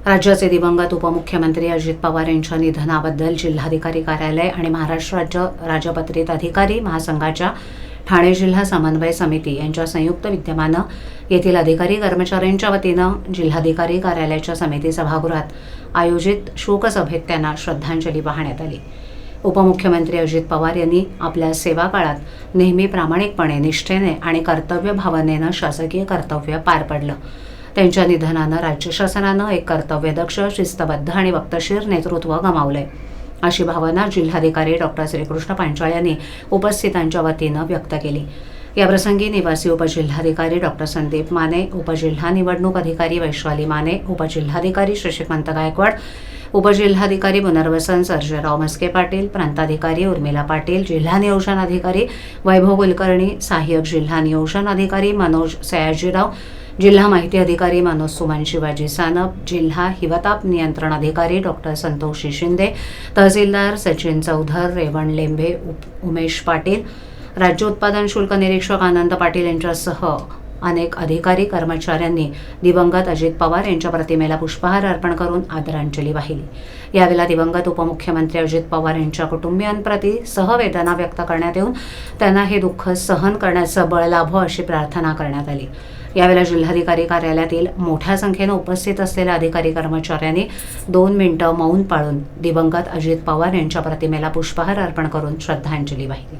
राज्याचे दिवंगत उपमुख्यमंत्री अजित पवार यांच्या निधनाबद्दल जिल्हाधिकारी कार्यालय आणि महाराष्ट्र राज्य राजपत्रित अधिकारी महासंघाच्या ठाणे जिल्हा समन्वय समिती यांच्या संयुक्त विद्यमानं येथील अधिकारी कर्मचाऱ्यांच्या वतीनं जिल्हाधिकारी कार्यालयाच्या समिती सभागृहात आयोजित शोकसभेत त्यांना श्रद्धांजली वाहण्यात आली। उपमुख्यमंत्री अजित पवार यांनी आपल्या सेवा काळात नेहमी प्रामाणिकपणे, निष्ठेने आणि कर्तव्य भावनेनं शासकीय कर्तव्य पार पडलं। त्यांच्या निधनानं राज्य शासनानं एक कर्तव्यदक्ष, शिस्तबद्ध आणि वक्तशीर नेतृत्व गमावलंय, अशी भावना जिल्हाधिकारी डॉक्टर श्रीकृष्ण पांचाळ यांनी उपस्थितांच्या वतीनं व्यक्त केली। याप्रसंगी निवासी उपजिल्हाधिकारी डॉक्टर संदीप माने, उपजिल्हा निवडणूक अधिकारी वैशाली माने, उपजिल्हाधिकारी शशिकांत गायकवाड, उपजिल्हाधिकारी पुनर्वसन सर्जेराव मस्के पाटील, प्रांताधिकारी उर्मिला पाटील, जिल्हा नियोजन अधिकारी वैभव कुलकर्णी, सहाय्यक जिल्हा नियोजन अधिकारी मनोज सयाजीराव, जिल्हा माहिती अधिकारी मनोज सुमन शिवाजी सानप, जिल्हा हिवताप नियंत्रण अधिकारी डॉक्टर संतोषी शिंदे, तहसीलदार सचिन चौधर, रेवण लेंभे, उमेश पाटील, राज्य उत्पादन शुल्क निरीक्षक आनंद पाटील यांच्यासह अनेक अधिकारी कर्मचाऱ्यांनी दिवंगत अजित पवार यांच्या प्रतिमेला पुष्पहार अर्पण करून आदरांजली वाहिली। यावेळी दिवंगत उपमुख्यमंत्री अजित पवार यांच्या कुटुंबियांप्रती सहवेदना व्यक्त करण्यात येऊन त्यांना हे दुःख सहन करण्याचं बळ लाभो अशी प्रार्थना करण्यात आली। यावेळी जिल्हाधिकारी कार्यालयातील मोठ्या संख्येने उपस्थित असलेल्या अधिकारी कर्मचाऱ्यांनी 2 मिनिटं मौन पाळून दिवंगत अजित पवार यांच्या प्रतिमेला पुष्पहार अर्पण करून श्रद्धांजली वाहिली।